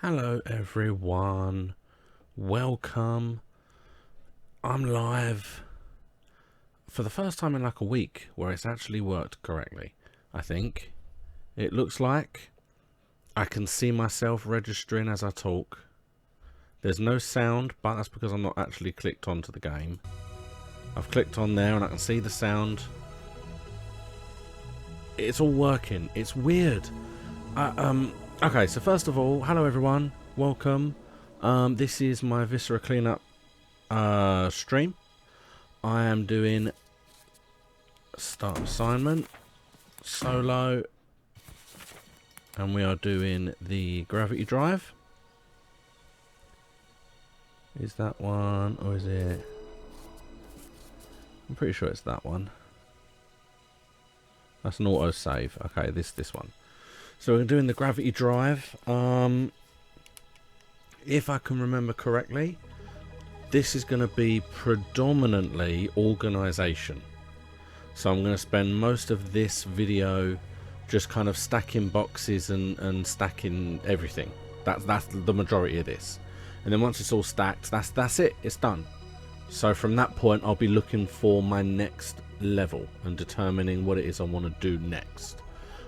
Hello everyone, welcome. I'm live for the first time in like a week where it's actually worked correctly. I think it looks like I can see myself registering as I talk. There's no sound, but that's because I'm not actually clicked onto the game. I've clicked on there and I can see the sound. It's all working. It's weird. Okay, so first of all, hello everyone, welcome. This is my Viscera Cleanup stream. I am doing start assignment, solo, and we are doing the gravity drive. Is that one, or is it? I'm pretty sure it's that one. That's an auto save. Okay, this one. So we're doing the gravity drive. If I can remember correctly, this is going to be predominantly organisation. So I'm going to spend most of this video just kind of stacking boxes and stacking everything. That's the majority of this. And then once it's all stacked, that's it. It's done. So from that point, I'll be looking for my next level and determining what it is I want to do next.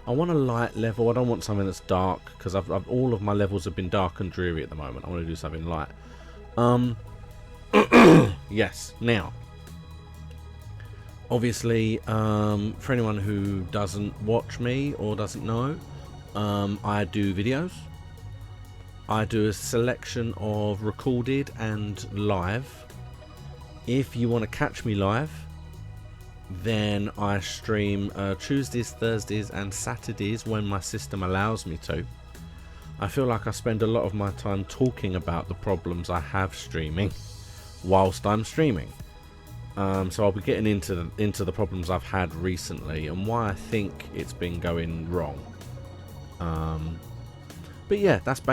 I want a light level. I don't want something that's dark, because I've all of my levels have been dark and dreary at the moment. I want to do something light. Yes. Now, obviously, for anyone who doesn't watch me or doesn't know, I do videos. I do a selection of recorded and live. If you want to catch me live, then I stream Tuesdays, Thursdays and Saturdays when my system allows me to. I feel like I spend a lot of my time talking about the problems I have streaming whilst I'm streaming. So I'll be getting into the problems I've had recently and why I think it's been going wrong. But yeah, that's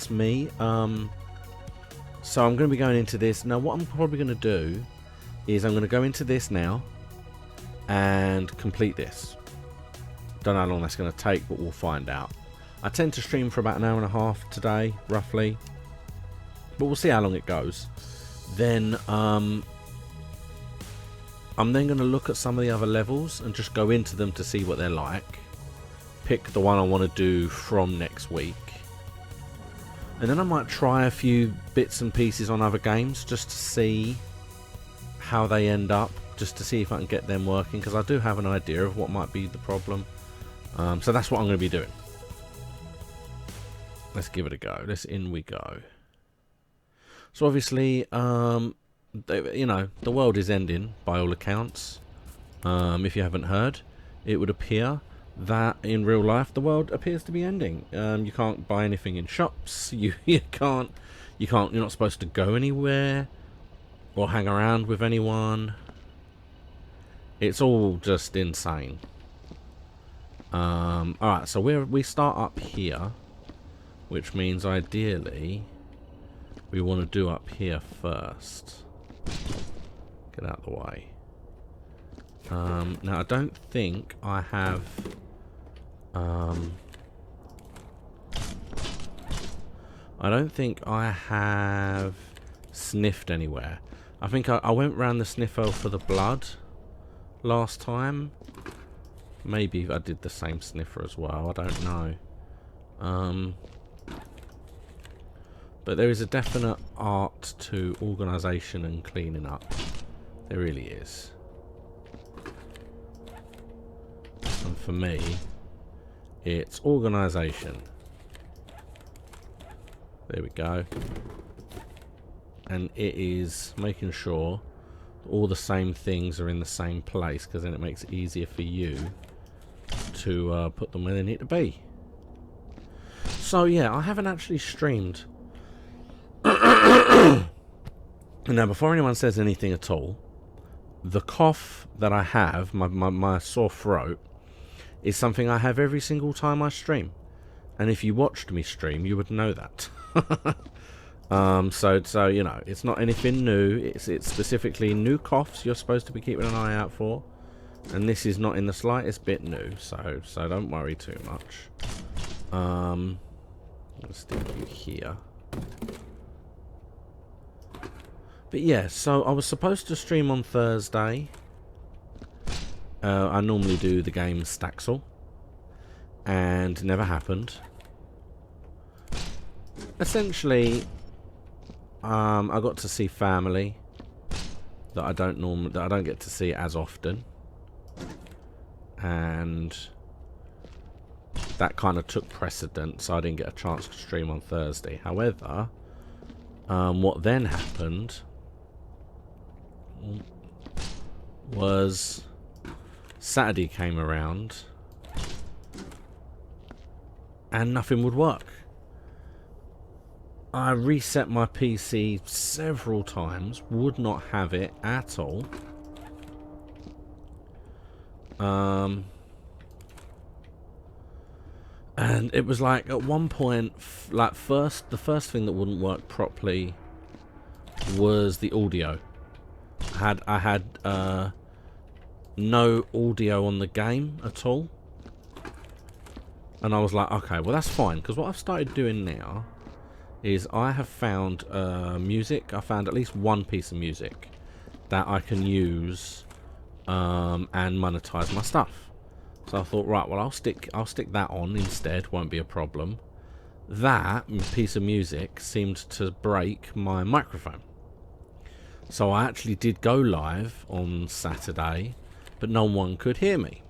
me. So I'm going to be going into this. Now what I'm probably going to do is I'm going to go into this now and complete this. Don't know how long that's going to take, but we'll find out. I tend to stream for about an hour and a half today, roughly, but we'll see how long it goes. Then I'm then going to look at some of the other levels and just go into them to see what they're like. Pick the one I want to do from next week, and then I might try a few bits and pieces on other games just to see how they end up, just to see if I can get them working, because I do have an idea of what might be the problem. So that's what I'm going to be doing. Let's give it a go. In we go. So obviously, you know, the world is ending by all accounts. If you haven't heard, it would appear that in real life the world appears to be ending. You can't buy anything in shops. You can't. You're not supposed to go anywhere or hang around with anyone. It's all just insane. Alright, so we start up here, which means ideally we want to do up here first. Get out of the way. Now I don't think I have sniffed anywhere. I think I went round the sniffer for the blood last time. Maybe I did the same sniffer as well. I don't know. But there is a definite art to organisation and cleaning up. There really is. And for me, it's organisation. There we go. And it is making sure all the same things are in the same place, because then it makes it easier for you to put them where they need to be. So yeah, I haven't actually streamed. Now before anyone says anything at all, the cough that I have, my sore throat, is something I have every single time I stream. And if you watched me stream, you would know that. So you know, it's not anything new. It's specifically new coughs you're supposed to be keeping an eye out for, and this is not in the slightest bit new. So don't worry too much. I'll stick you here. But yeah, so I was supposed to stream on Thursday. I normally do the game Staxel, and never happened. Essentially, I got to see family that I don't get to see as often, and that kind of took precedent, so I didn't get a chance to stream on Thursday. However, what then happened was Saturday came around and nothing would work. I reset my PC several times, would not have it at all. And it was like at one point, like the first thing that wouldn't work properly was the audio. I had no audio on the game at all, and I was like, okay, well that's fine, because what I've started doing now is I have found music. I found at least one piece of music that I can use and monetize my stuff. So I thought, right, well I'll stick that on instead, won't be a problem. That piece of music seemed to break my microphone. So I actually did go live on Saturday, but no one could hear me.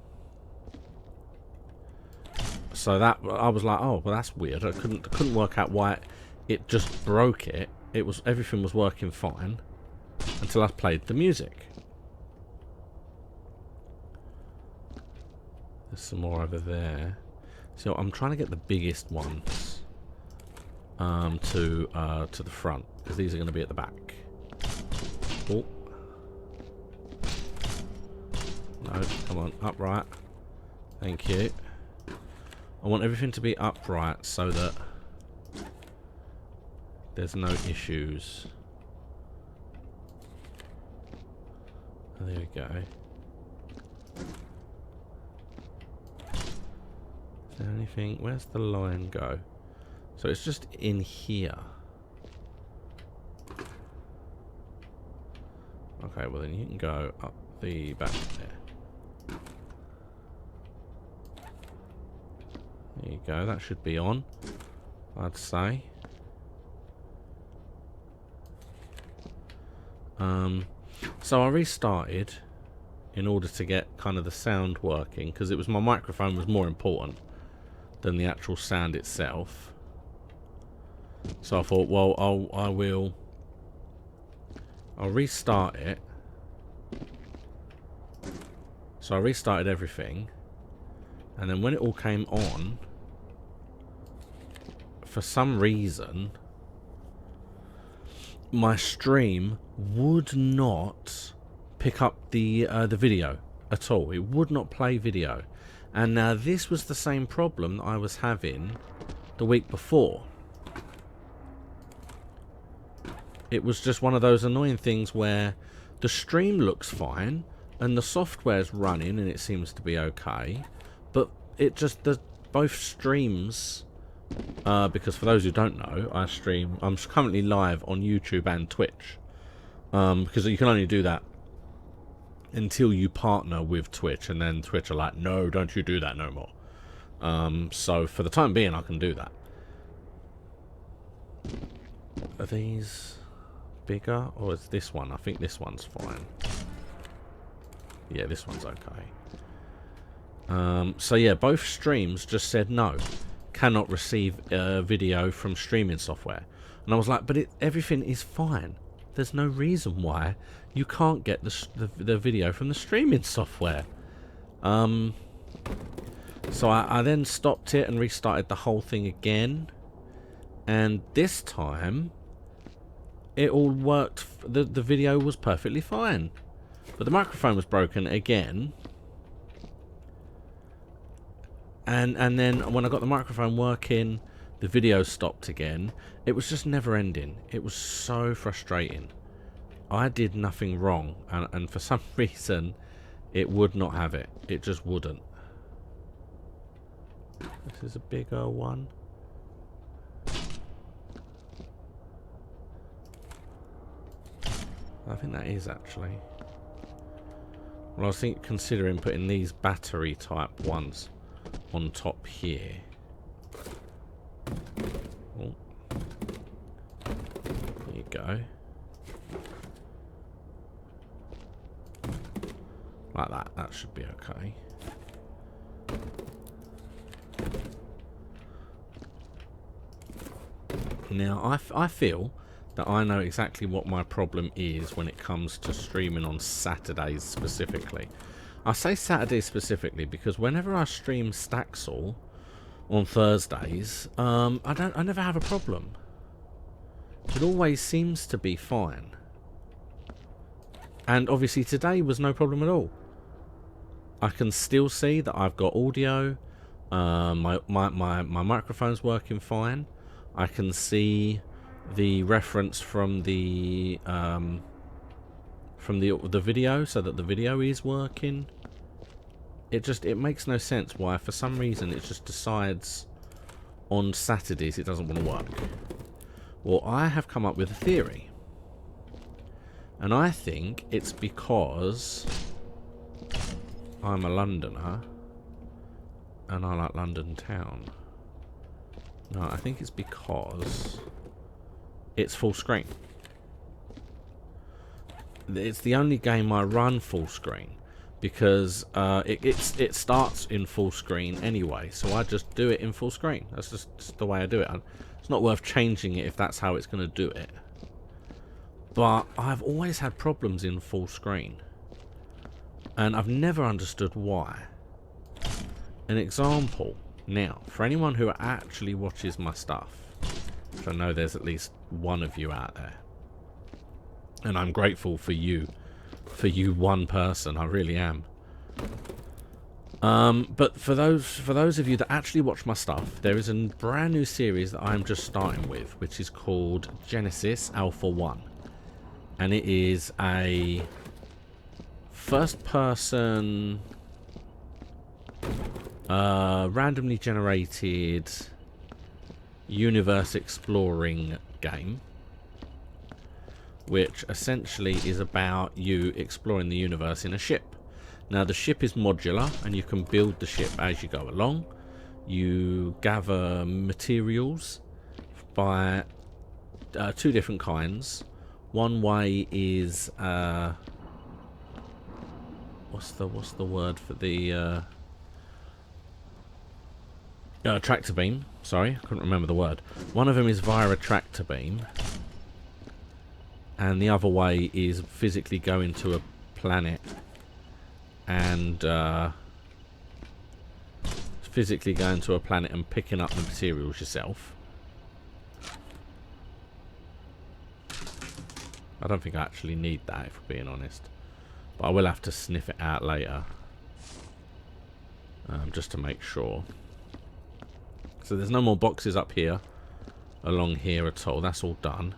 So that I was like, oh, well that's weird. I couldn't work out why it just broke it. Everything was working fine until I played the music. There's some more over there. So I'm trying to get the biggest ones to the front, because these are going to be at the back. Oh. No, come on, upright. Thank you. I want everything to be upright so that there's no issues. There we go. Is there anything? Where's the line go? So it's just in here. Okay, well then you can go up the back there. There you go, that should be on, I'd say. So I restarted in order to get kind of the sound working, because it was my microphone was more important than the actual sound itself. So I thought, well, I'll restart it. So I restarted everything, and then when it all came on, for some reason my stream would not pick up the video at all. It would not play video. And now this was the same problem that I was having the week before. It was just one of those annoying things where the stream looks fine and the software's running and it seems to be okay, but it just both streams, because for those who don't know, I'm currently live on YouTube and Twitch, because you can only do that until you partner with Twitch, and then Twitch are like, no, don't you do that no more. So for the time being I can do that. Are these bigger, or is this one? I think this one's fine. Yeah, this one's okay. So yeah, both streams just said no, cannot receive video from streaming software. And I was like, but everything is fine. There's no reason why you can't get the video from the streaming software. So I then stopped it and restarted the whole thing again. And this time, it all worked. The video was perfectly fine. But the microphone was broken again. And then when I got the microphone working, the video stopped again. It was just never ending. It was so frustrating. I did nothing wrong, and for some reason it would not have it. It just wouldn't. This is a bigger one. I think that is actually. Well, I was considering putting these battery type ones on top here. Oh. There you go. Like that. That should be okay. Now, I feel that I know exactly what my problem is when it comes to streaming on Saturdays specifically. I say Saturdays specifically because whenever I stream Staxel on Thursdays, I never have a problem. It always seems to be fine. And obviously today was no problem at all. I can still see that I've got audio. My microphone's working fine. I can see the reference from the video, so that the video is working. It makes no sense why for some reason it just decides on Saturdays it doesn't want to work. Well, I have come up with a theory, and I think it's because I'm a Londoner and I like London town. No, I think it's because it's full screen. It's the only game I run full screen because it starts in full screen anyway, so I just do it in full screen. That's just the way I do it. It's not worth changing it if that's how it's going to do it. But I've always had problems in full screen, and I've never understood why. An example. Now, for anyone who actually watches my stuff, which I know there's at least one of you out there, and I'm grateful for you one person, I really am. But for those of you that actually watch my stuff, there is a brand new series that I'm just starting with, which is called Genesis Alpha 1, and it is a first-person randomly generated universe exploring game, which essentially is about you exploring the universe in a ship. Now, the ship is modular and you can build the ship as you go along. You gather materials by two different kinds. One way is what's the word for the tractor beam. Sorry, I couldn't remember the word. One of them is via a tractor beam, and the other way is physically going to a planet and physically going to a planet and picking up the materials yourself. I don't think I actually need that, if we're being honest, but I will have to sniff it out later, just to make sure. So there's no more boxes up here, along here at all. That's all done.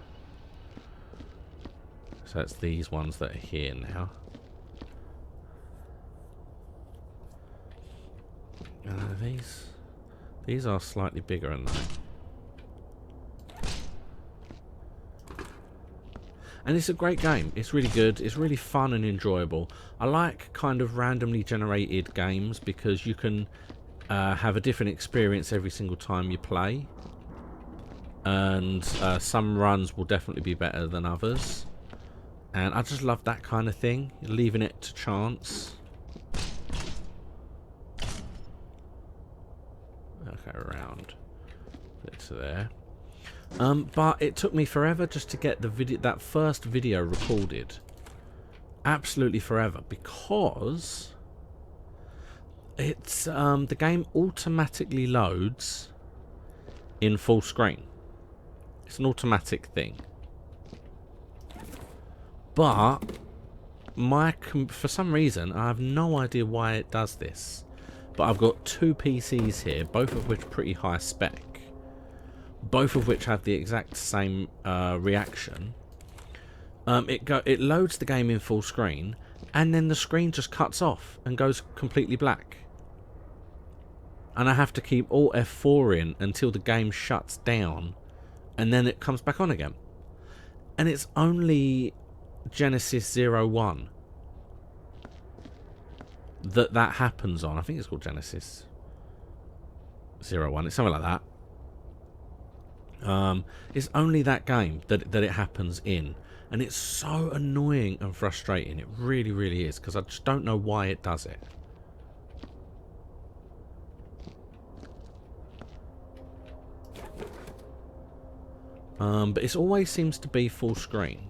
So it's these ones that are here now. These are slightly bigger than that. And it's a great game. It's really good. It's really fun and enjoyable. I like kind of randomly generated games because you can have a different experience every single time you play. And some runs will definitely be better than others. And I just love that kind of thing. Leaving it to chance. Okay, around. Put it to there. But it took me forever just to get the video, that first video recorded. Absolutely forever, because it's the game automatically loads in full screen. It's an automatic thing. But for some reason, I have no idea why it does this. But I've got two PCs here, both of which are pretty high spec. Both of which have the exact same reaction. It loads the game in full screen, and then the screen just cuts off and goes completely black. And I have to keep Alt F4 in until the game shuts down, and then it comes back on again. And it's only Genesis 01 that happens on. I think it's called Genesis 01. It's something like that. It's only that game that it happens in. And it's so annoying and frustrating. It really, really is. Because I just don't know why it does it. But it always seems to be full screen.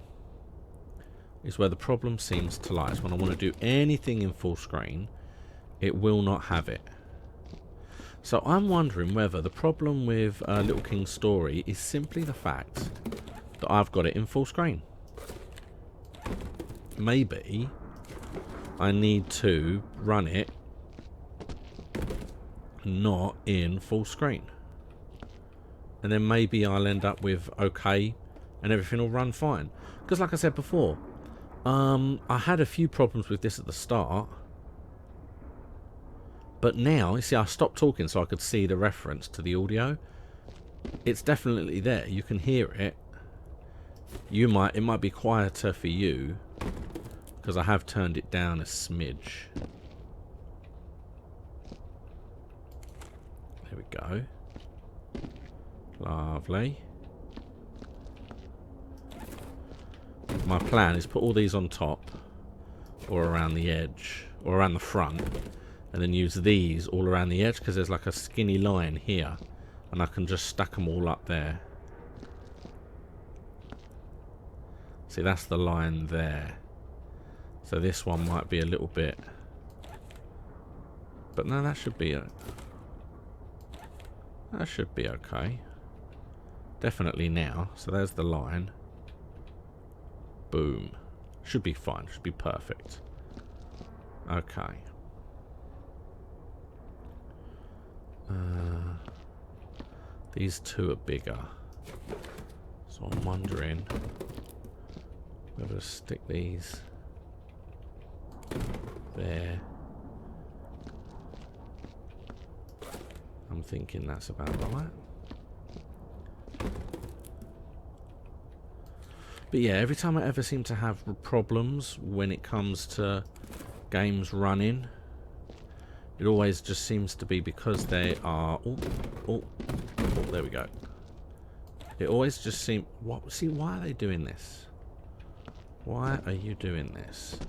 Is where the problem seems to lie. Is when I want to do anything in full screen, it will not have it. So I'm wondering whether the problem with Little King's Story is simply the fact that I've got it in full screen. Maybe I need to run it not in full screen. And then maybe I'll end up with okay and everything will run fine. Because like I said before, I had a few problems with this at the start. But now, you see, I stopped talking so I could see the reference to the audio. It's definitely there. You can hear it. It might be quieter for you because I have turned it down a smidge. There we go. Lovely. My plan is put all these on top or around the edge or around the front, and then use these all around the edge because there's like a skinny line here and I can just stack them all up there. See, that's the line there. So this one might be a little bit, but no, that should be okay. Definitely now. So there's the line. Boom. Should be fine. Should be perfect. Okay. These two are bigger. So I'm wondering whether to stick these there. I'm thinking that's about right. But yeah, every time I ever seem to have problems when it comes to games running, it always just seems to be because they are... Oh, there we go. It always just seems... See, why are they doing this? Why are you doing this?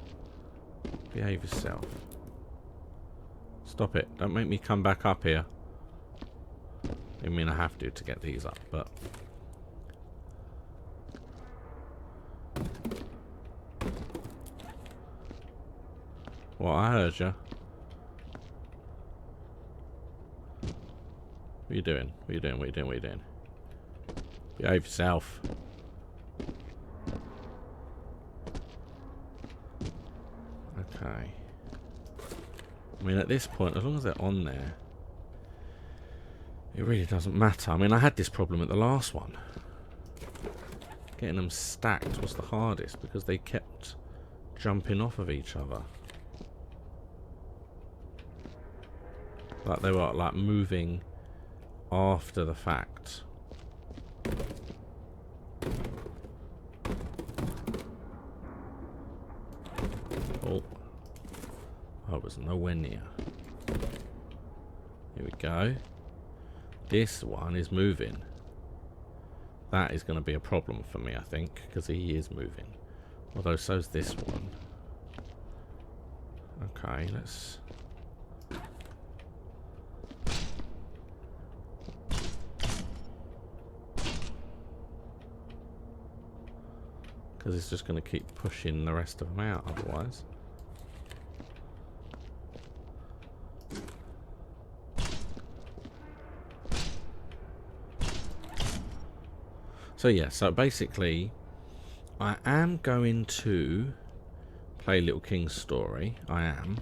Behave yourself. Stop it. Don't make me come back up here. I mean, I have to get these up, but... Well, I heard you. What are you doing? What are you doing? What are you doing? What are you doing? Behave yourself. Okay. I mean, at this point, as long as they're on there, it really doesn't matter. I mean, I had this problem at the last one. Getting them stacked was the hardest because they kept jumping off of each other. Like they were like moving after the fact. Oh, I was nowhere near. Here we go. This one is moving. That is going to be a problem for me, I think, because he is moving. Although so's this one. Okay, let's... Because it's just going to keep pushing the rest of them out otherwise. So yeah, so basically I am going to play Little King's Story. I am.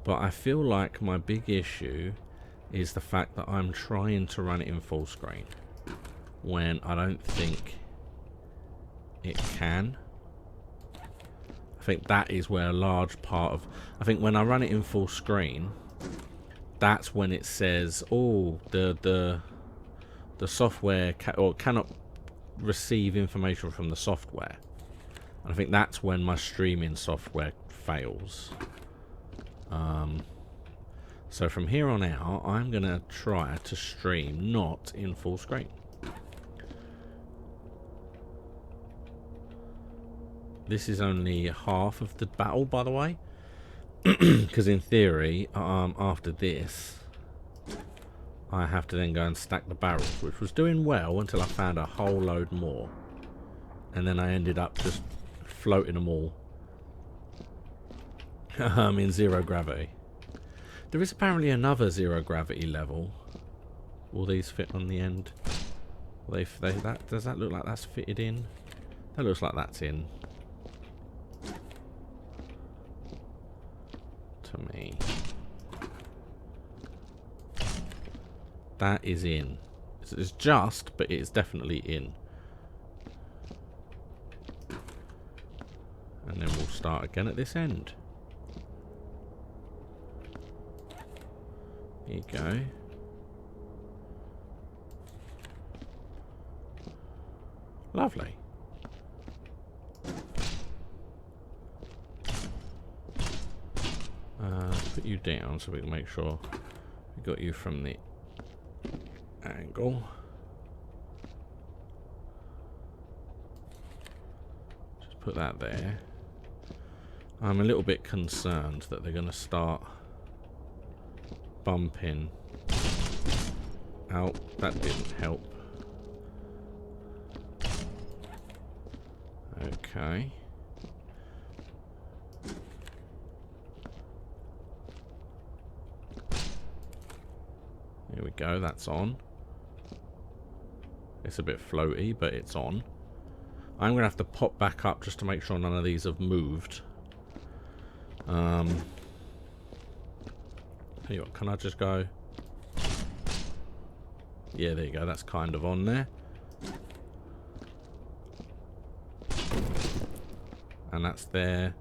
But I feel like my big issue is the fact that I'm trying to run it in full screen when I don't think it can. I think that is where a large part of... I think when I run it in full screen, that's when it says, oh, the software cannot receive information from the software. And I think that's when my streaming software fails. So from here on out, I'm going to try to stream not in full screen. This is only half of the battle, by the way. Because in theory, after this, I have to then go and stack the barrels, which was doing well until I found a whole load more. And then I ended up just floating them all in zero gravity. There is apparently another zero gravity level. Will these fit on the end? Does that look like that's fitted in? That looks like that's in. To me. That is in. It's just, but it's definitely in. And then we'll start again at this end. There you go. Lovely. Put you down so we can make sure we got you from the angle. Just put that there. I'm a little bit concerned that they're going to start bumping out. That didn't help. Okay. Here we go, that's on. It's a bit floaty, but it's on. I'm going to have to pop back up just to make sure none of these have moved. Tell you what, can I just go? Yeah, there you go, that's kind of on there. And that's there.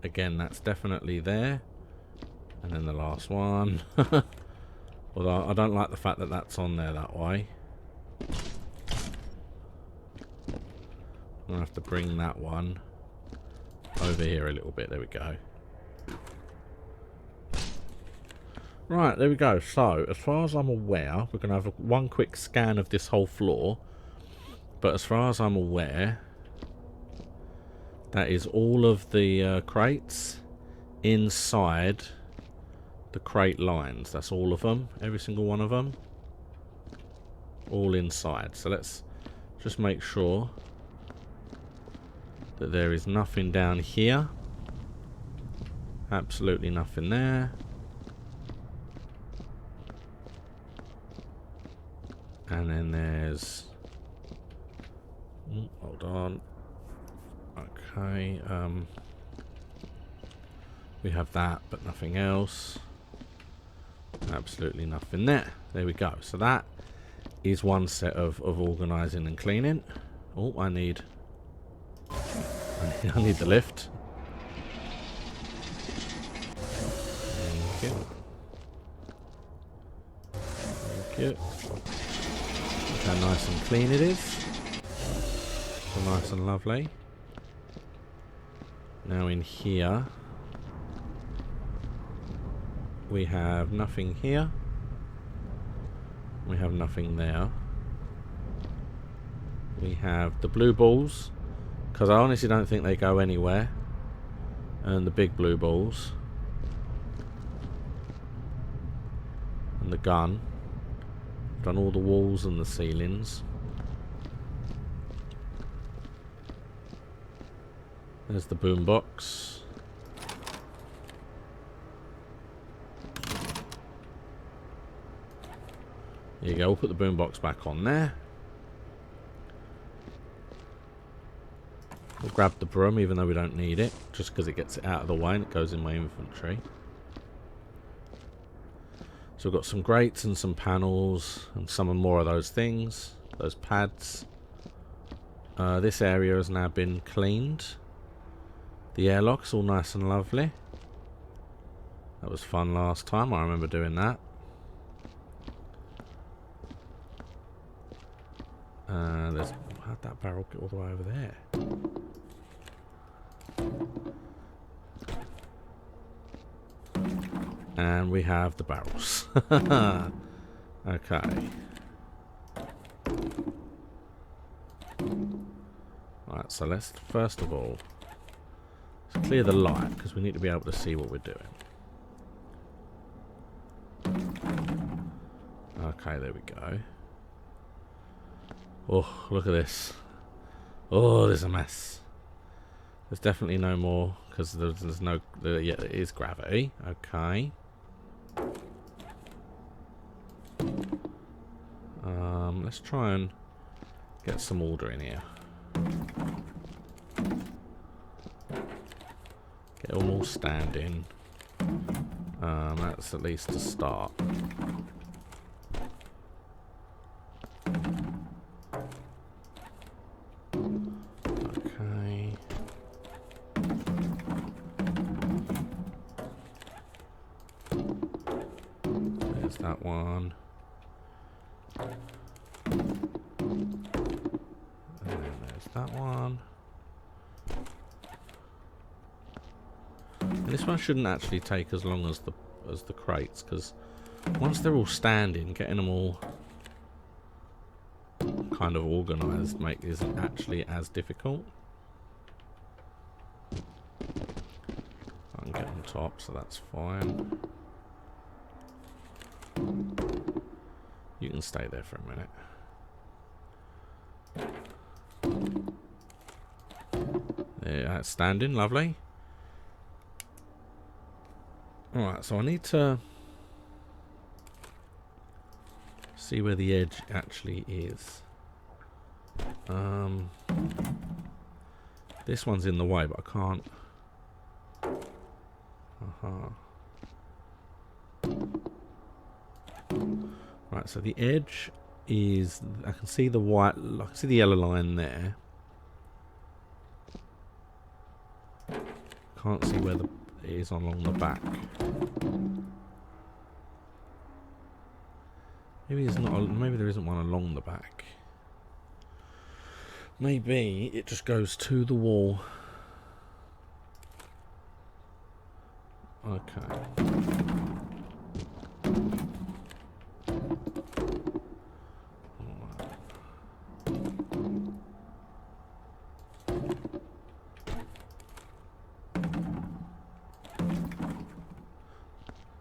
Again, that's definitely there. And then the last one. Although I don't like the fact that that's on there that way. I'm going to have to bring that one over here a little bit. There we go. Right, there we go. So, as far as I'm aware, we're going to have one quick scan of this whole floor. But as far as I'm aware, that is all of the crates inside the crate lines. That's all of them. Every single one of them. All inside. So let's just make sure that there is nothing down here. Absolutely nothing there. And then there's... hold on. Okay. We have that, but nothing else. Absolutely nothing there. There we go. So that is one set of organising and cleaning. Oh, I need the lift. Thank you. Thank you. Look how nice and clean it is. So nice and lovely. Now in here, we have nothing here. We have nothing there. We have the blue balls, because I honestly don't think they go anywhere. And the big blue balls. And the gun. Done all the walls and the ceilings. There's the boombox. There you go, we'll put the boombox back on there. We'll grab the broom even though we don't need it, just because it gets it out of the way and it goes in my inventory. So we've got some grates and some panels and some more of those things, those pads. This area has now been cleaned. The airlock's all nice and lovely. That was fun last time, I remember doing that. There's how'd that barrel get all the way over there? And we have the barrels. Okay. Right, so let's first of all let's clear the light because we need to be able to see what we're doing. Okay, there we go. Oh, look at this. Oh, there's a mess. There's definitely no more because there's no. Yeah, it is gravity. Okay. Let's try and get some order in here. Get them all standing. That's at least a start. Okay. There's that one. That one. And this one shouldn't actually take as long as the crates, because once they're all standing, getting them all kind of organised isn't actually as difficult. I can get on top, so that's fine. You can stay there for a minute. There, standing, lovely. Alright, so I need to see where the edge actually is. This one's in the way, but I can't. Right, so the edge is. I can see the white. I can see the yellow line there. Can't see where it is along the back. Maybe there's not. Maybe there isn't one along the back. Maybe it just goes to the wall. Okay.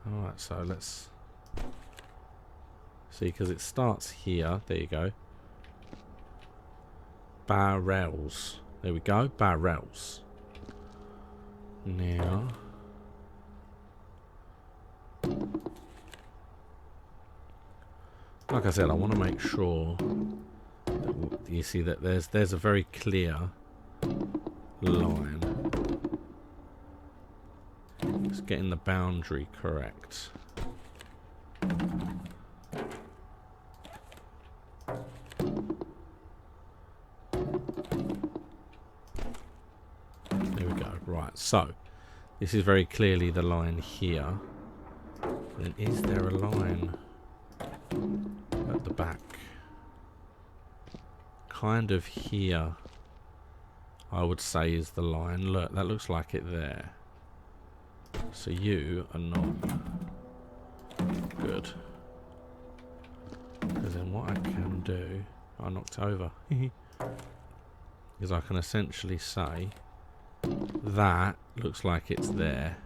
Alright, so let's see, because it starts here. There you go. Barrels. There we go. Barrels. Now, like I said, I want to make sure that you see that there's a very clear line. Just getting the boundary correct. There we go. Right, so this is very clearly the line here. Then is there a line at the back? Kind of here, I would say, is the line. Look, that looks like it there. So you are not good. Because then what I can do, I knocked over, is I can essentially say that looks like it's there,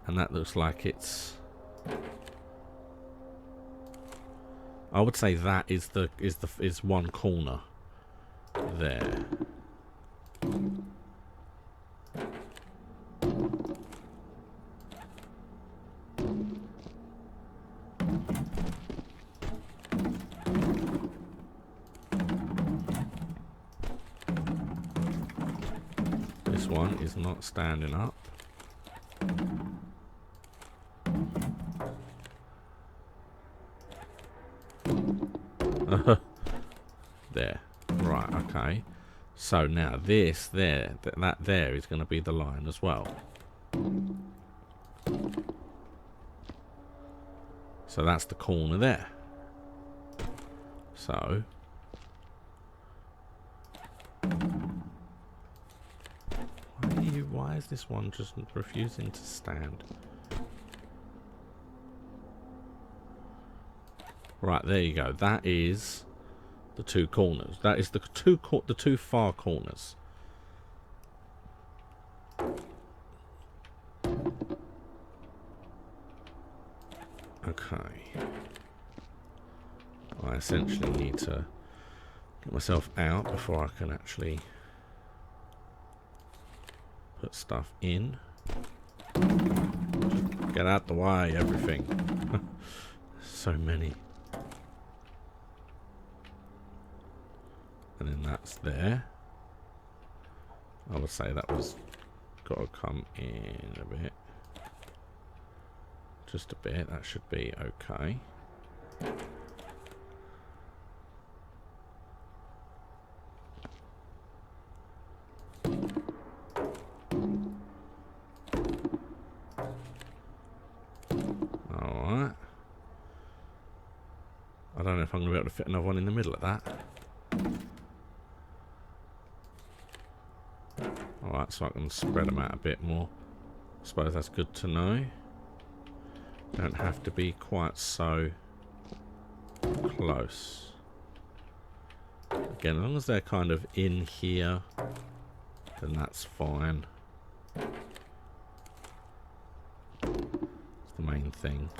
and that looks like it's. I would say that is one corner there. This one is not standing up. There. Right, okay. So now this there, that there is going to be the line as well. So that's the corner there. So Why is this one just refusing to stand? Right, there you go. That is the two corners. That is the two far corners. Okay. I essentially need to get myself out before I can actually put stuff in. Get out the way, everything. So many. And then that's there. I would say that was got to come in a bit. Just a bit. That should be okay. Alright. I don't know if I'm going to be able to fit another one in the middle of that. Alright, so I can spread them out a bit more. I suppose that's good to know. Don't have to be quite so close. Again, as long as they're kind of in here, then that's fine. It's the main thing.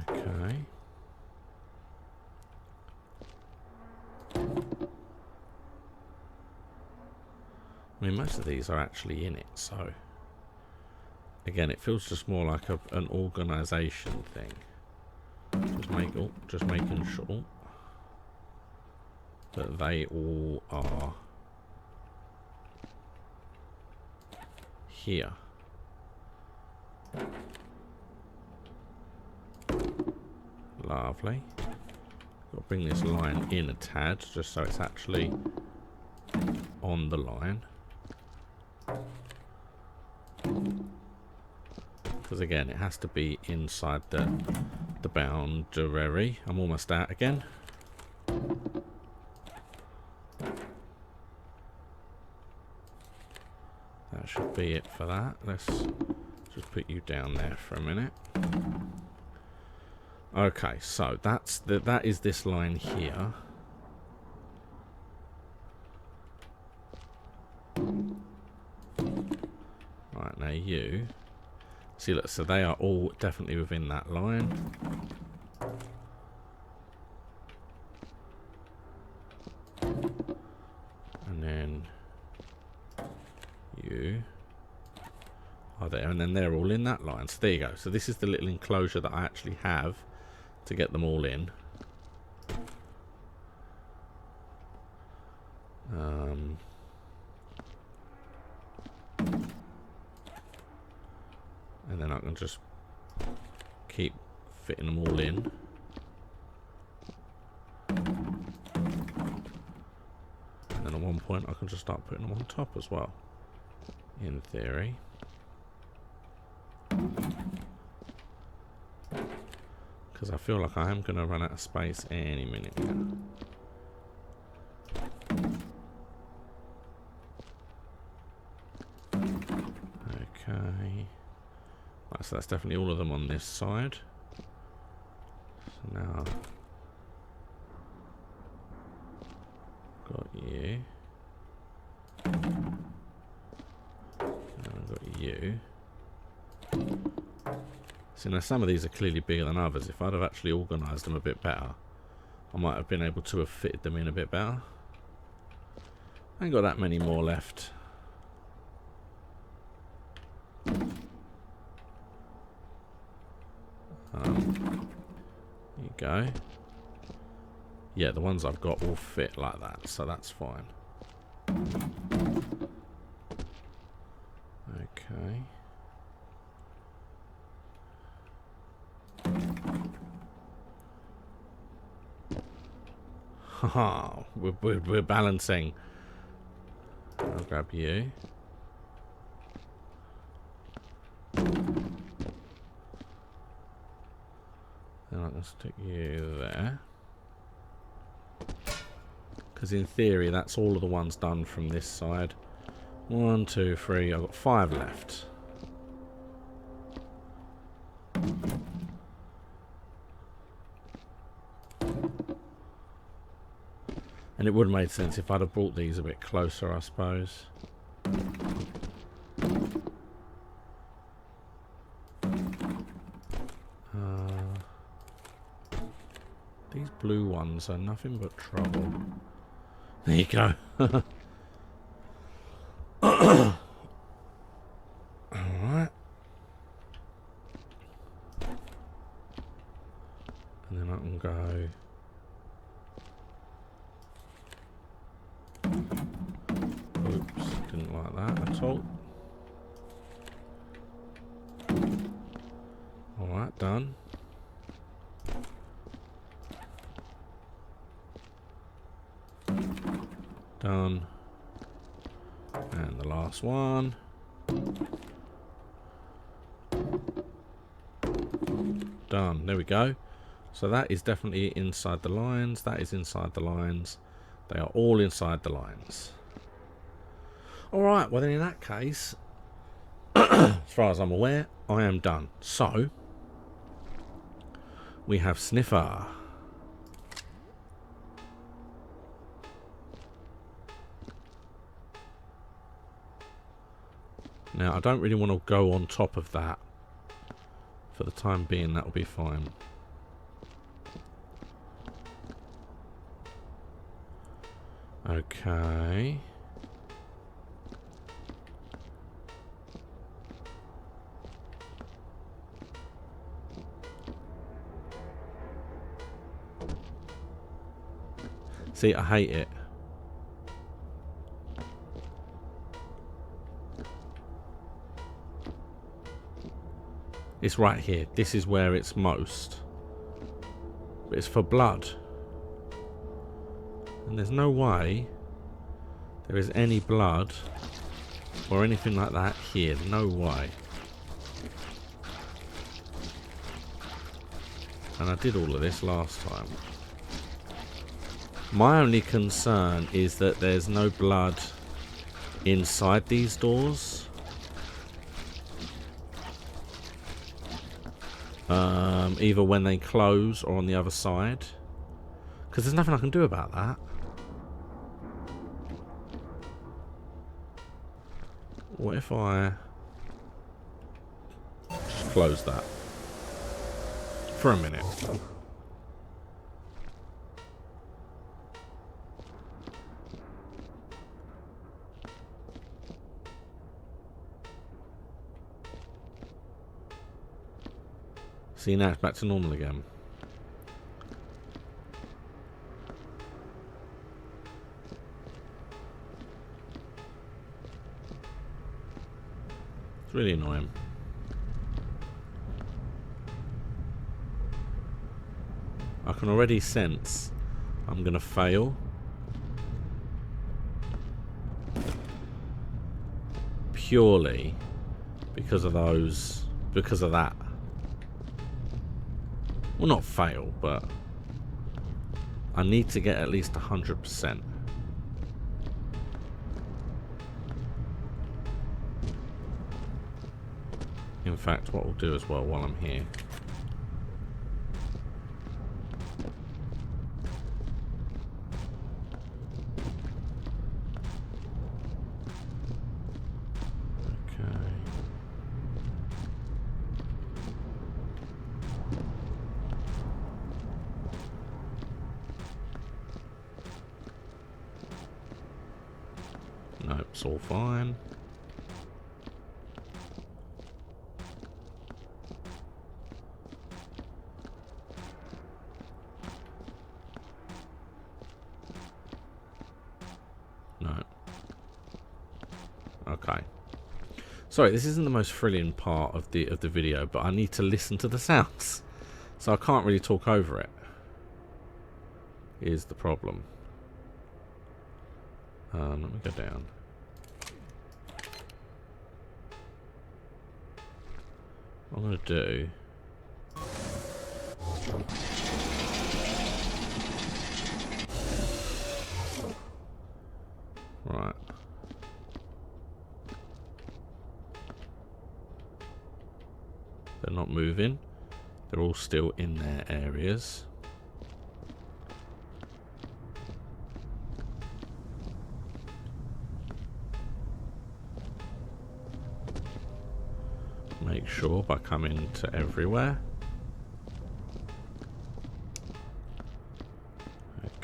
Okay. I mean, most of these are actually in it, so again, it feels just more like an organisation thing. Just making sure that they all are here. Lovely. Got to bring this line in a tad, just so it's actually on the line. Because again, it has to be inside the boundary. I'm almost out again. That should be it for that. Let's just put you down there for a minute. Okay, so that is this line here. Right, now you see, look, so they are all definitely within that line. And then you are there, and then they're all in that line. So there you go. So this is the little enclosure that I actually have to get them all in. And then I can just keep fitting them all in. And then at one point I can just start putting them on top as well, in theory. Because I feel like I am going to run out of space any minute now. Okay. Right, so that's definitely all of them on this side. So now got you. Now I've got you. So now some of these are clearly bigger than others. If I'd have actually organised them a bit better, I might have been able to have fitted them in a bit better. I ain't got that many more left. There you go. Yeah, the ones I've got all fit like that, so that's fine. Okay. Haha, we're balancing. I'll grab you. stick you there. Because in theory, that's all of the ones done from this side. 1, 2, 3. I've got 5 left. And it would have made sense if I'd have brought these a bit closer, I suppose. These blue ones are nothing but trouble. There you go. Alright. And then I can go... Oops, didn't like that at all. Alright, done. Done. And the last one. Done. There we go. So that is definitely inside the lines. That is inside the lines. They are all inside the lines. Alright, well then in that case, as far as I'm aware, I am done. So, we have Sniffer. Now, I don't really want to go on top of that. For the time being, that will be fine. Okay. See, I hate it. It's right here. This is where it's most. But it's for blood. And there's no way there is any blood or anything like that here. No way. And I did all of this last time. My only concern is that there's no blood inside these doors. Either when they close or on the other side. Because there's nothing I can do about that. What if I just close that for a minute? See, now it's back to normal again. It's really annoying. I can already sense I'm gonna fail. Purely because of those, because of that. Well, not fail, but I need to get at least 100%. In fact, what we'll do as well while I'm here. Nope, it's all fine. No. Okay. Sorry, this isn't the most thrilling part of the video, but I need to listen to the sounds, so I can't really talk over it. Is the problem. Let me go down. What I'm going to do... They're not moving. They're all still in their areas. Make sure by coming to everywhere.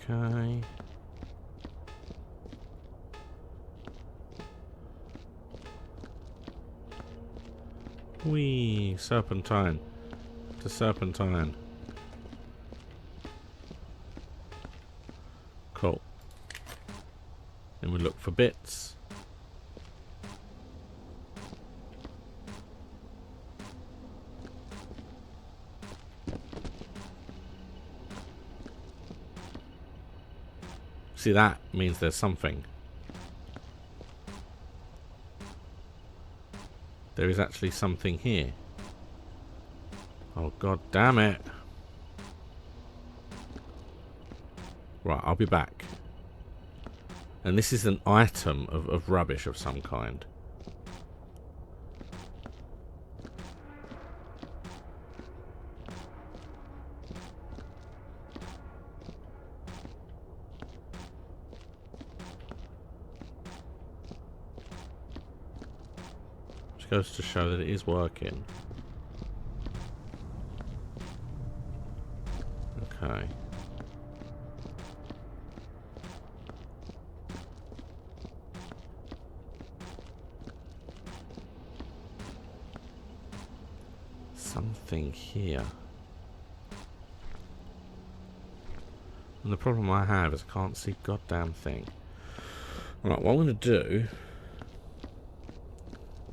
Okay. Whee! Serpentine. To serpentine. Cool. Then we look for bits. See, that means there's something. There is actually something here. Oh, god damn it. Right, I'll be back. And this is an item of rubbish of some kind. Which goes to show that it is working. Okay. Something here. And the problem I have is I can't see a goddamn thing. Right, what I'm going to do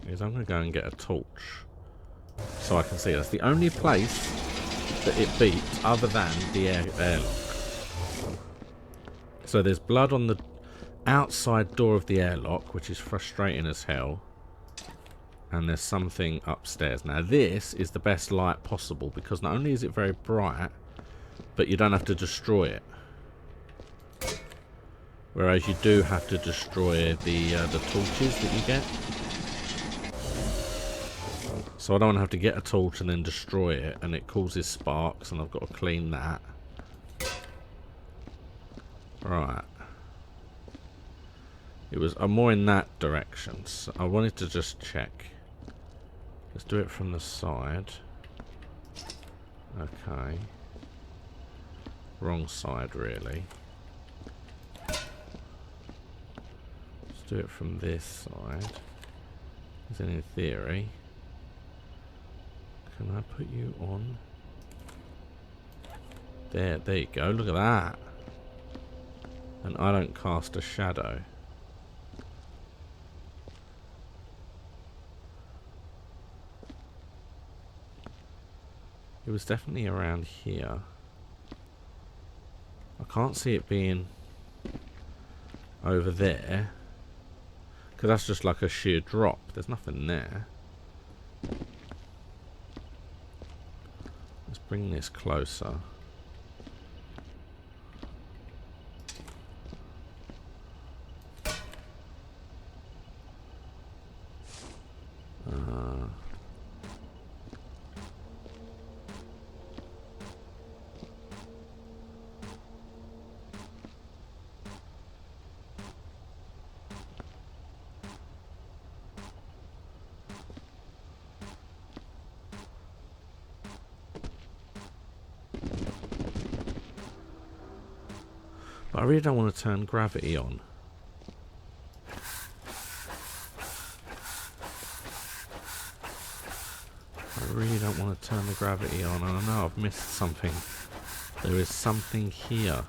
is I'm going to go and get a torch so I can see. That's the only place that it beats other than the airlock. So there's blood on the outside door of the airlock, which is frustrating as hell. And there's something upstairs. Now this is the best light possible because not only is it very bright, but you don't have to destroy it. Whereas you do have to destroy the torches that you get. So I don't want to have to get a torch and then destroy it, and it causes sparks, and I've got to clean that. Right. It was more in that direction, so I wanted to just check. Let's do it from the side. Okay. Wrong side, really. Let's do it from this side. As in theory. Can I put you on? There you go. Look at that. And I don't cast a shadow. It was definitely around here. I can't see it being over there. Because that's just like a sheer drop. There's nothing there. Let's bring this closer. But I really don't want to turn gravity on. I really don't want to turn the gravity on, and I know I've missed something. There is something here.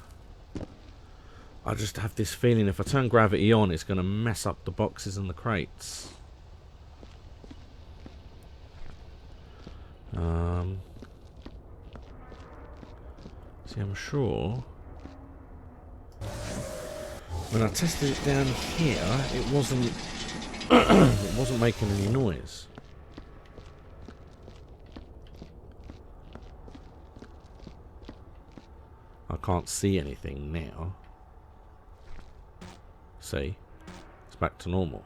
I just have this feeling if I turn gravity on, it's going to mess up the boxes and the crates. See, I'm sure when I tested it down here, it wasn't it wasn't making any noise. I can't see anything now. See? It's back to normal.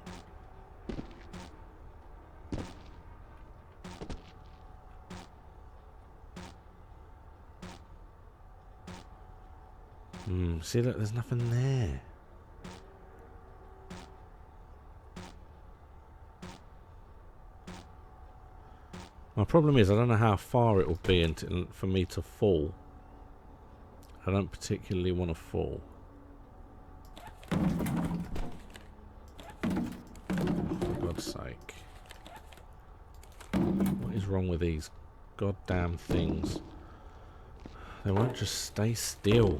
See, look, there's nothing there. My problem is I don't know how far it will be until for me to fall. I don't particularly want to fall. For God's sake. What is wrong with these goddamn things? They won't just stay still.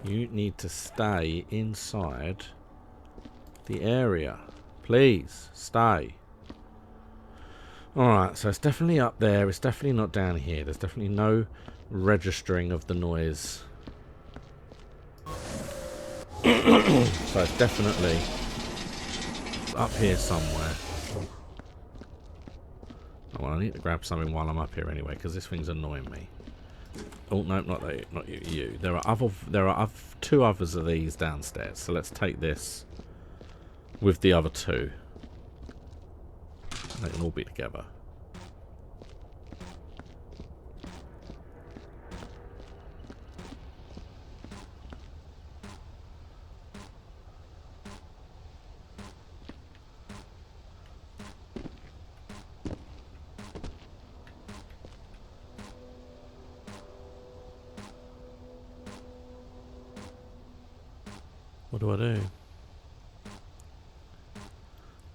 You need to stay inside the area. Please, stay. Alright, so it's definitely up there. It's definitely not down here. There's definitely no registering of the noise. So it's definitely up here somewhere. Oh, well, I need to grab something while I'm up here anyway, because this thing's annoying me. Oh no, not that, not you. There are two others of these downstairs. So let's take this with the other two. They can all be together. What do I do?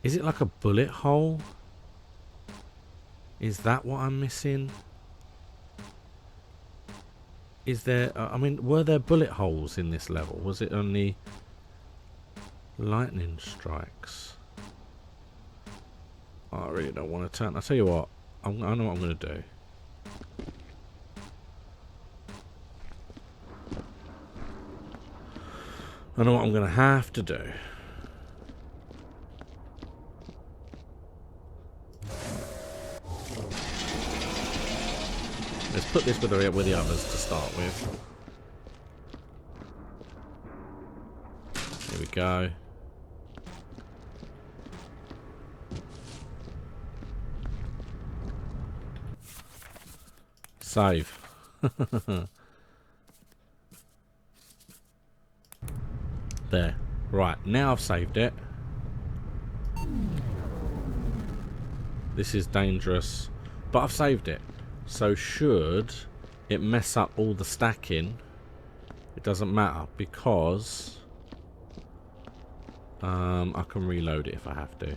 Is it like a bullet hole? Is that what I'm missing? Is there... I mean, were there bullet holes in this level? Was it only lightning strikes? Oh, I really don't want to turn... I'll tell you what. I know what I'm going to do. I know what I'm going to have to do. Let's put this with the others to start with. Here we go. Save. There. Right, now I've saved it. This is dangerous, but I've saved it. So should it mess up all the stacking, it doesn't matter because I can reload it if I have to.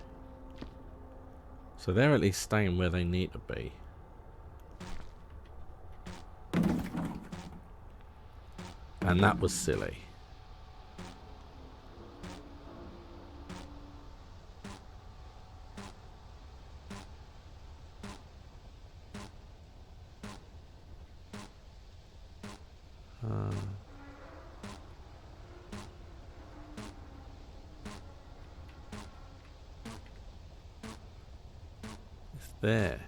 So they're at least staying where they need to be. And that was silly. It's there.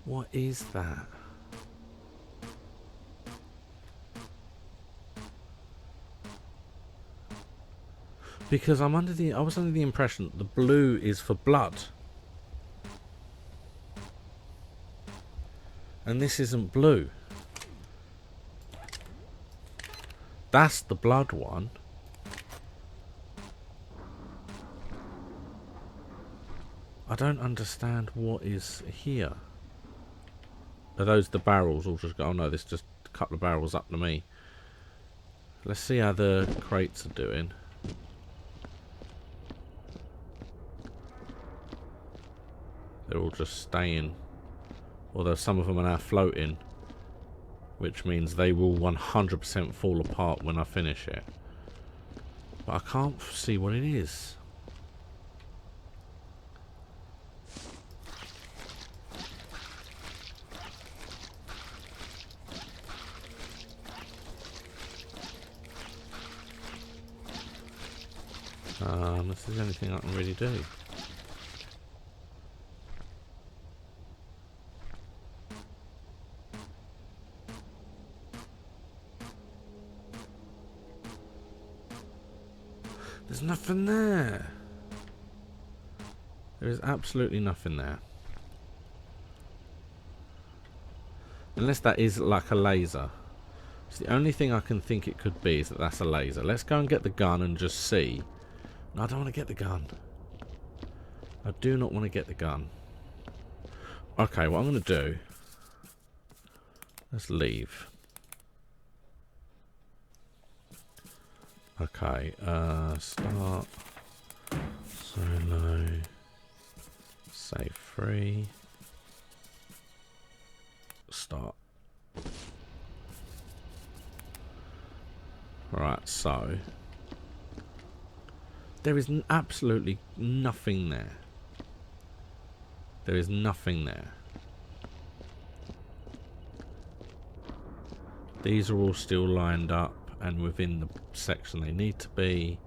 What is that? Because I was under the impression that the blue is for blood. And this isn't blue. That's the blood one. I don't understand what is here. Are those the barrels? Or just go, oh no, this is just a couple of barrels up to me. Let's see how the crates are doing. They're all just staying. Although some of them are now floating. Which means they will 100% fall apart when I finish it. But I can't see what it is. This is the only thing I can really do. nothing there. There is absolutely nothing there. Unless that is like a laser. It's the only thing I can think it could be is that that's a laser. Let's go and get the gun and just see. No, I don't want to get the gun. I do not want to get the gun. Okay, what I'm going to do... Let's leave. Okay, start. Solo. Save free. Start. Right, so there is absolutely nothing there. There is nothing there. These are all still lined up and within the section they need to be,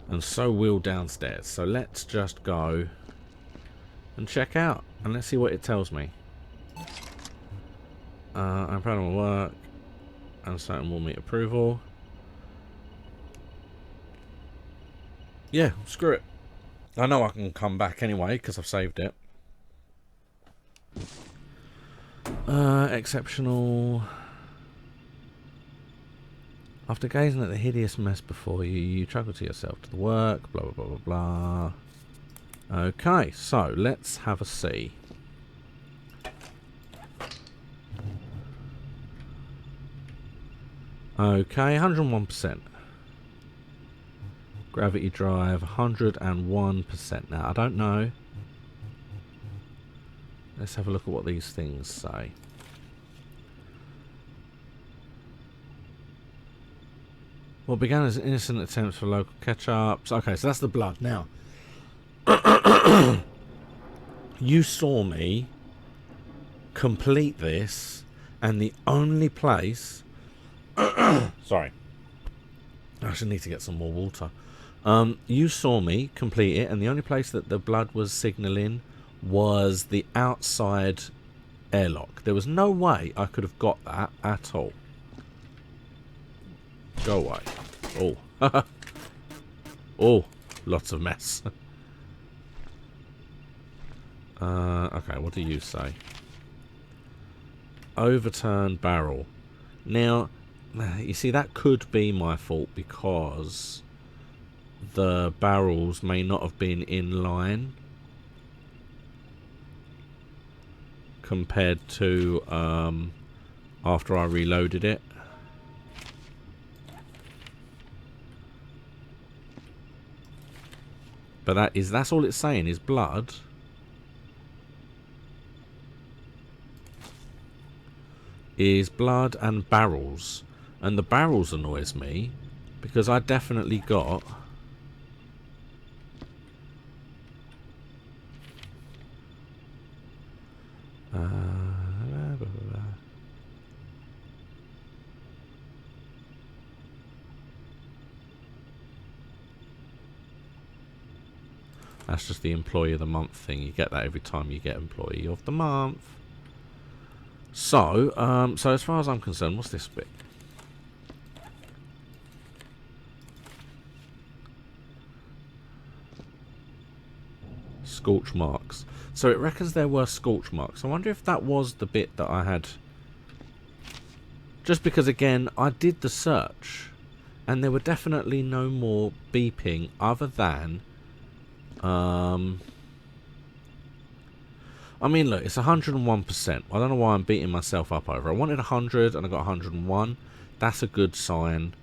and so will downstairs. So let's just go and check out and let's see what it tells me. I'm proud of my work and certain will meet approval. Yeah, screw it. I know I can come back anyway because I've saved it. Exceptional. After gazing at the hideous mess before you, you chuckle to yourself to the work, blah, blah, blah, blah, blah. Okay, so let's have a see. Okay, 101%. Gravity drive, 101%. Now, I don't know. Let's have a look at what these things say. What began as innocent attempts for local catch-ups. Okay, so that's the blood. Now, you saw me complete this, and the only place... Sorry. I should need to get some more water. You saw me complete it, and the only place that the blood was signalling was the outside airlock. There was no way I could have got that at all. Go away. Oh. Oh, lots of mess. Okay, what do you say? Overturned barrel. Now, you see, that could be my fault because the barrels may not have been in line compared to after I reloaded it. But that's all it's saying is blood. Is blood and barrels. And the barrels annoys me because I definitely got that's just the employee of the month thing. You get that every time you get employee of the month. So, so as far as I'm concerned, what's this bit? Scorch marks. So it reckons there were scorch marks. I wonder if that was the bit that I had. Just because, again, I did the search and there were definitely no more beeping other than I mean, look, it's 101%. I don't know why I'm beating myself up over. I wanted 100 and I got 101. That's a good sign.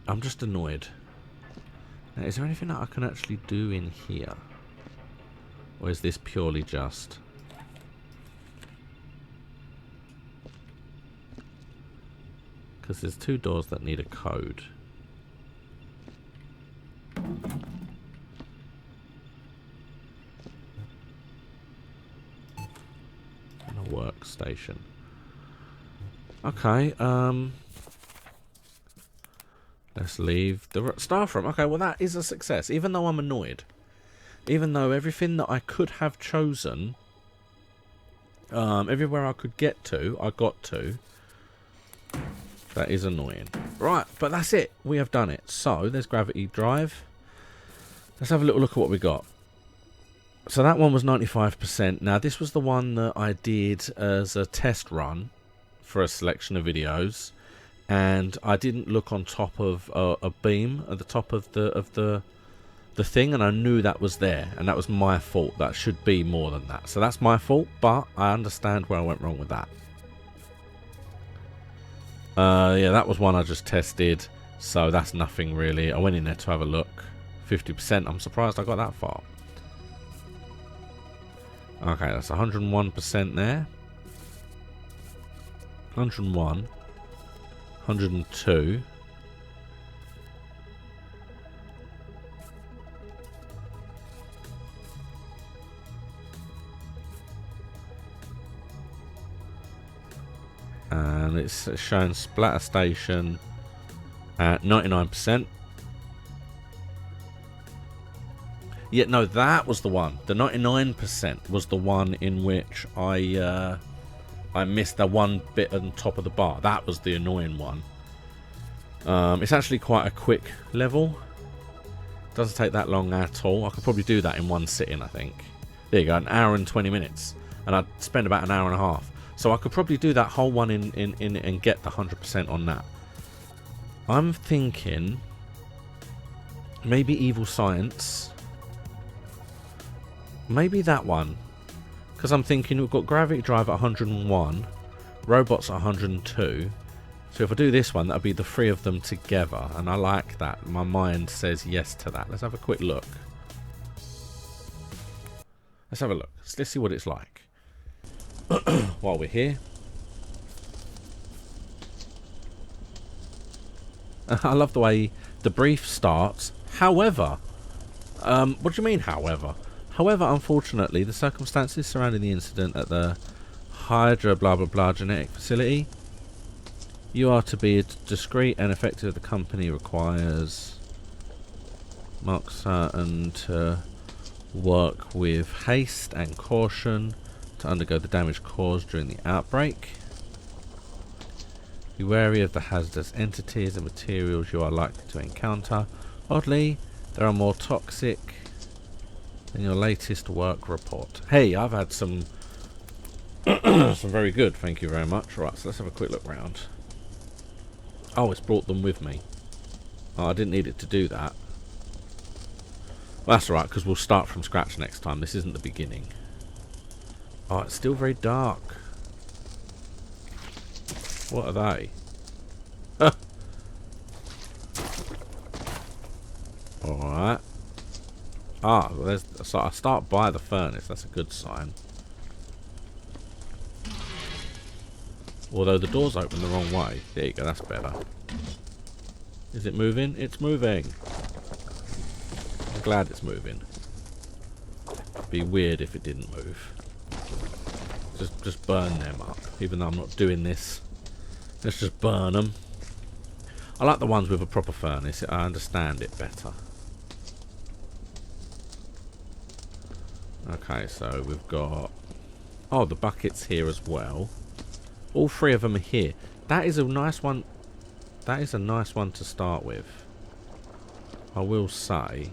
I'm just annoyed. Now, is there anything that I can actually do in here? Or is this purely just... Because there's two doors that need a code. Workstation. Okay, let's leave the staff room. Okay, well that is a success, even though I'm annoyed. Even though everything that I could have chosen, everywhere I could get to, I got to. That is annoying. Right, but that's it. We have done it. So, there's gravity drive. Let's have a little look at what we got. So that one was 95%. Now this was the one that I did as a test run for a selection of videos, and I didn't look on top of a beam at the top of the thing, and I knew that was there, and that was my fault. That should be more than that. So that's my fault, but I understand where I went wrong with that. Yeah, that was one I just tested, so that's nothing really. I went in there to have a look. 50%. I'm surprised I got that far. Okay, that's 101% there. 101. 102. And it's showing splatter station at 99%. Yeah, no, that was the one. The 99% was the one in which I missed the one bit on top of the bar. That was the annoying one. It's actually quite a quick level. Doesn't take that long at all. I could probably do that in one sitting, I think. There you go, an hour and 20 minutes. And I'd spend about an hour and a half. So I could probably do that whole one in and get the 100% on that. I'm thinking maybe Evil Science. Maybe that one. Because I'm thinking we've got Gravity Drive at 101. Robots at 102. So if I do this one, that'll be the three of them together. And I like that. My mind says yes to that. Let's have a quick look. Let's have a look. Let's see what it's like. While we're here. I love the way the brief starts. However, what do you mean, however? However, unfortunately, the circumstances surrounding the incident at the Hydra blah blah blah genetic facility. You are to be discreet and effective. The company requires mark certain to work with haste and caution to undergo the damage caused during the outbreak. Be wary of the hazardous entities and materials you are likely to encounter. Oddly, there are more toxic than your latest work report. Hey, I've had some some very good, thank you very much. Right, so let's have a quick look round. Oh, it's brought them with me. Oh, I didn't need it to do that. Well, that's alright, because we'll start from scratch next time. This isn't the beginning. Oh, it's still very dark. What are they? Alright. Ah, well, so I start by the furnace. That's a good sign. Although the door's open the wrong way. There you go, that's better. Is it moving? It's moving. I'm glad it's moving. It'd be weird if it didn't move. Just burn them up. Even though I'm not doing this. Let's just burn them. I like the ones with a proper furnace. I understand it better. Okay, so we've got... Oh, the bucket's here as well. All three of them are here. That is a nice one. That is a nice one to start with. I will say.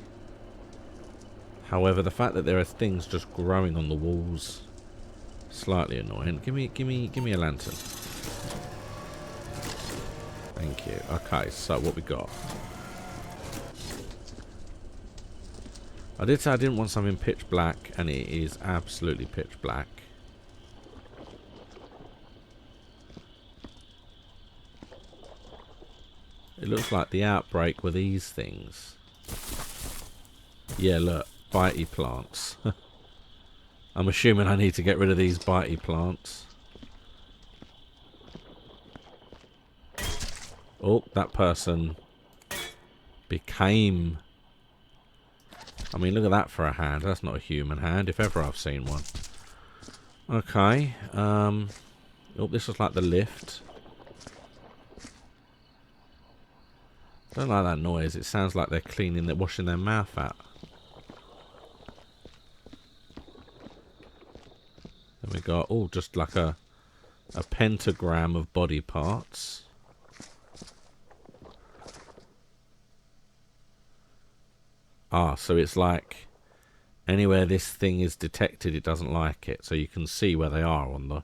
However, the fact that there are things just growing on the walls, slightly annoying. Give me a lantern. Thank you. Okay, so what we got? I did say I didn't want something pitch black, and it is absolutely pitch black. It looks like the outbreak were these things. Yeah, look. Bitey plants. I'm assuming I need to get rid of these bitey plants. Oh, that person became... I mean, look at that for a hand. That's not a human hand, if ever I've seen one. Okay. Oh, this was like the lift. I don't like that noise. It sounds like they're cleaning, they're washing their mouth out. Then we got, oh, just like a pentagram of body parts. Ah, so it's like anywhere this thing is detected, it doesn't like it. So you can see where they are on the...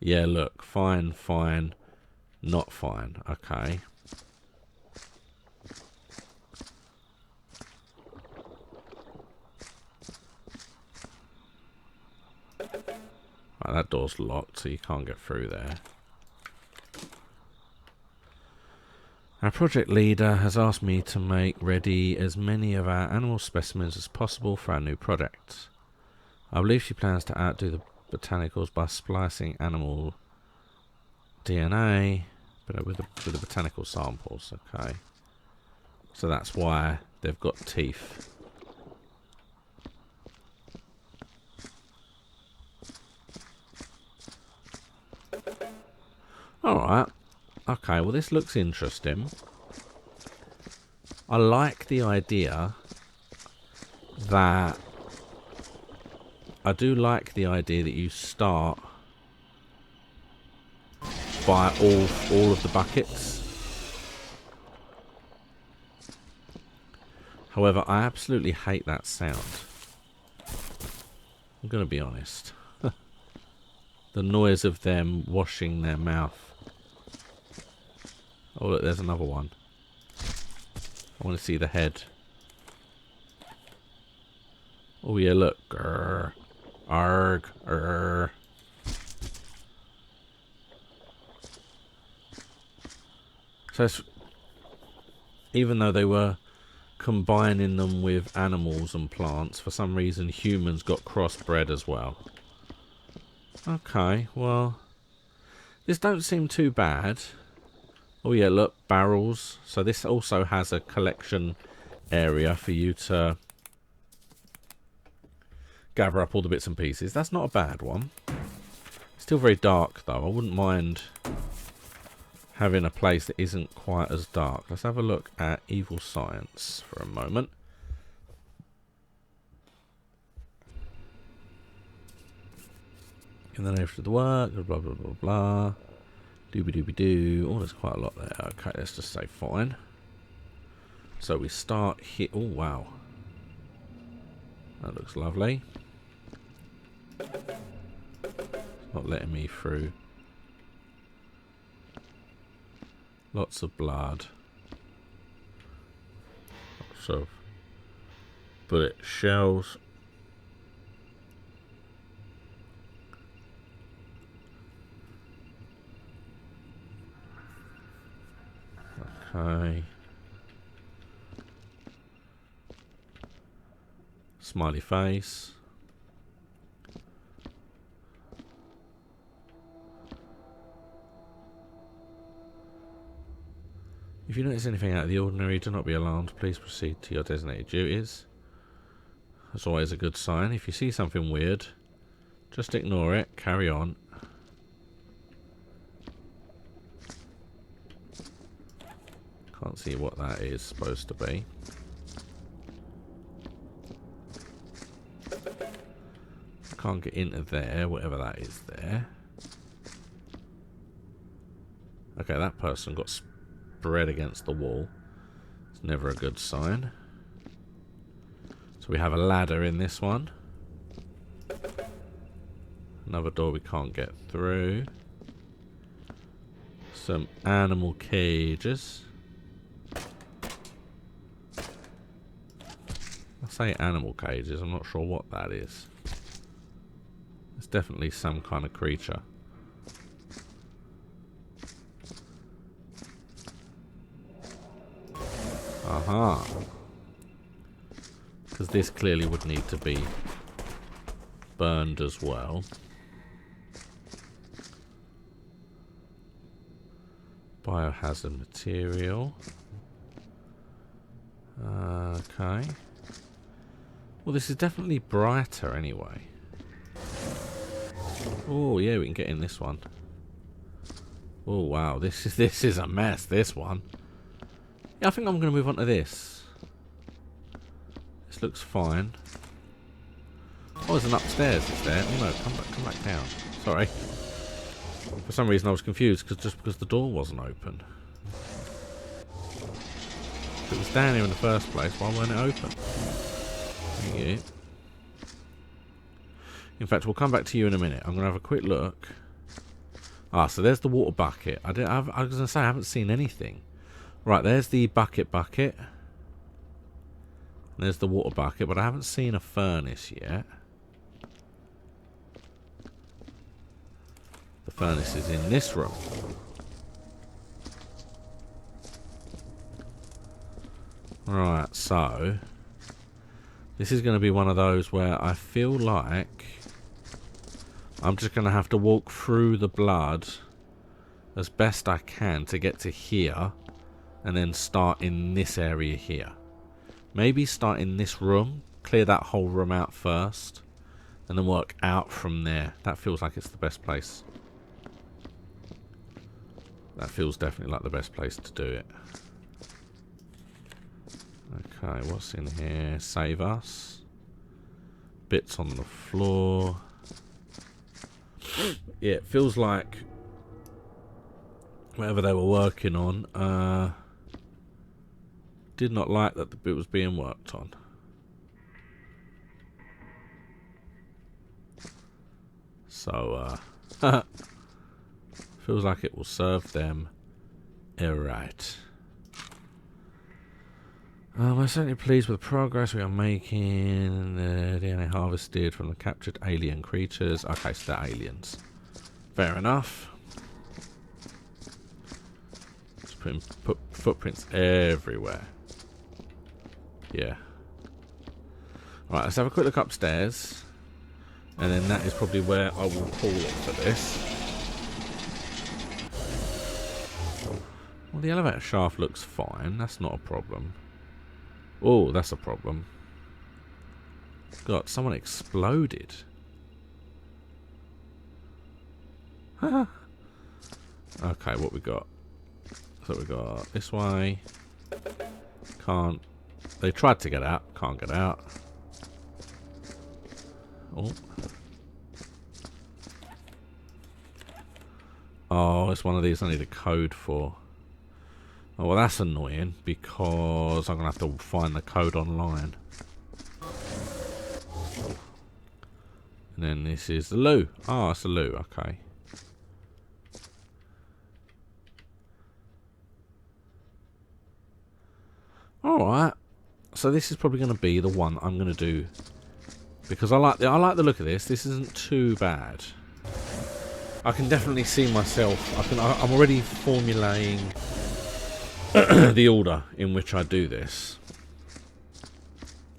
Yeah, look. Fine, fine, not fine. Okay. Right, that door's locked, so you can't get through there. Our project leader has asked me to make ready as many of our animal specimens as possible for our new project. I believe she plans to outdo the botanicals by splicing animal DNA, but with the botanical samples. Okay, so that's why they've got teeth. Alright. Okay, well this looks interesting. I like the idea that... I do like the idea that you start by all of the buckets. However, I absolutely hate that sound. I'm going to be honest. The noise of them washing their mouth. Oh look, there's another one. I want to see the head. Oh yeah, look. Grr. Arg. Grr. So it's, even though they were combining them with animals and plants, for some reason humans got crossbred as well. Okay, well, this don't seem too bad. Oh yeah, look, barrels. So this also has a collection area for you to gather up all the bits and pieces. That's not a bad one. Still very dark though. I wouldn't mind having a place that isn't quite as dark. Let's have a look at evil science for a moment. And then after the work, blah blah blah blah. Dooby dooby doo. Oh, there's quite a lot there. Okay, let's just say fine. So we start here. Oh wow, that looks lovely. It's not letting me through. Lots of blood. Lots of bullet shells. Okay. Smiley face. If you notice anything out of the ordinary, do not be alarmed. Please proceed to your designated duties. That's always a good sign. If you see something weird, just ignore it. Carry on. Can't see what that is supposed to be. Can't get into there, whatever that is there. Okay, that person got spread against the wall. It's never a good sign. So we have a ladder in this one. Another door we can't get through. Some animal cages. I say animal cages, I'm not sure what that is. It's definitely some kind of creature. Aha. Because this clearly would need to be burned as well. Biohazard material. Okay. Well, this is definitely brighter anyway. Oh yeah, we can get in this one. Oh wow, this is a mess. This one. Yeah, I think I'm going to move on to this. This looks fine. Oh, there's an upstairs. Is there? Oh no, come back down. Sorry. For some reason I was confused because the door wasn't open. If it was down here in the first place, why weren't it open? Thank you. In fact, we'll come back to you in a minute. I'm going to have a quick look. Ah, so there's the water bucket. I was going to say I haven't seen anything. Right, there's the bucket. There's the water bucket, but I haven't seen a furnace yet. The furnace is in this room. Right, so this is going to be one of those where I feel like I'm just going to have to walk through the blood as best I can to get to here, and then start in this area here. Maybe start in this room, clear that whole room out first, and then work out from there. That feels like it's the best place. That feels definitely like the best place to do it. Okay, what's in here? Save us. Bits on the floor. Yeah, it feels like whatever they were working on did not like that the bit was being worked on. So feels like it will serve them right. We're certainly pleased with the progress we are making. The DNA harvested from the captured alien creatures. Okay, so they're aliens. Fair enough. Just put footprints everywhere. Yeah. Right, let's have a quick look upstairs. And then that is probably where I will call it for this. Well, the elevator shaft looks fine. That's not a problem. Oh, that's a problem. God, someone exploded. Okay, what we got? So we got this way. Can't. They tried to get out. Can't get out. Oh. Oh, it's one of these I need a code for. Oh, well, that's annoying because I'm going to have to find the code online. And then this is the loo. Oh, it's a loo. Okay. Alright. So this is probably going to be the one I'm going to do. Because I like the look of this. This isn't too bad. I can definitely see myself. I'm already formulating the order in which I do this,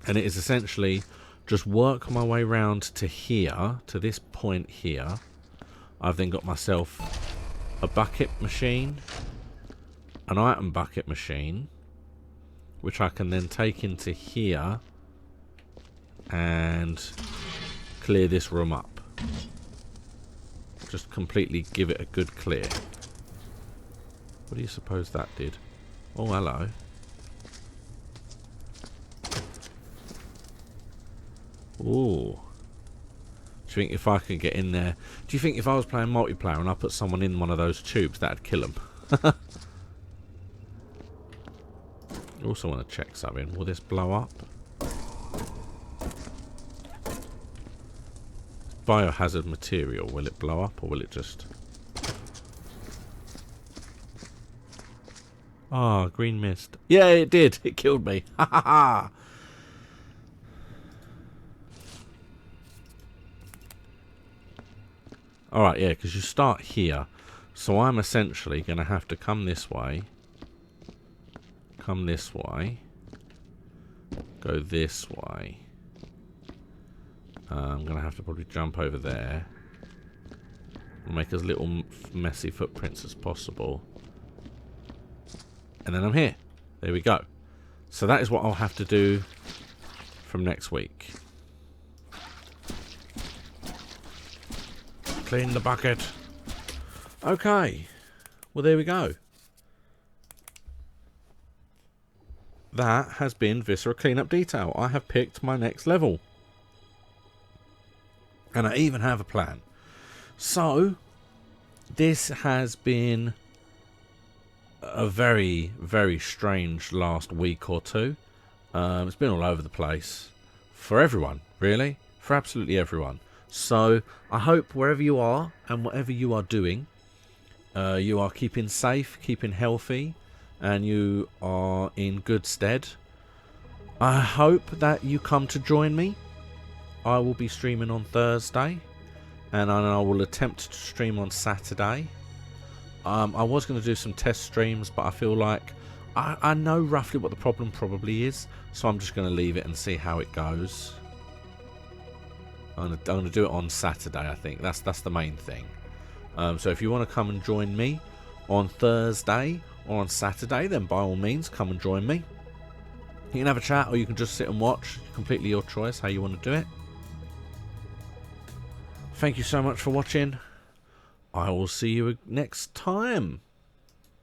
and it is essentially just work my way round to here, to this point here. I've then got myself a bucket machine, an item bucket machine, which I can then take into here and clear this room up. Just completely give it a good clear. What do you suppose that did? Oh, hello. Ooh. Do you think if I could get in there... Do you think if I was playing multiplayer and I put someone in one of those tubes, that'd kill them? I also want to check something. Will this blow up? Biohazard material. Will it blow up or will it just... Ah, oh, green mist. Yeah, it did. It killed me. Ha ha ha. Alright, yeah, because you start here. So I'm essentially going to have to come this way. Come this way. Go this way. I'm going to have to probably jump over there. Make as little messy footprints as possible. And then I'm here. There we go. So that is what I'll have to do from next week. Clean the bucket. Okay. Well, there we go. That has been Viscera Cleanup Detail. I have picked my next level. And I even have a plan. So, this has been a very, very strange last week or two. It's been all over the place for everyone, really, for absolutely everyone. So I hope wherever you are and whatever you are doing, you are keeping safe, keeping healthy, and you are in good stead. I hope that you come to join me. I will be streaming on Thursday, and I will attempt to stream on Saturday. I was going to do some test streams, but I feel like I know roughly what the problem probably is, so I'm just going to leave it and see how it goes. I'm going to do it on Saturday, I think. That's the main thing. So if you want to come and join me on Thursday or on Saturday, then by all means, come and join me. You can have a chat or you can just sit and watch. Completely your choice how you want to do it. Thank you so much for watching. I will see you next time.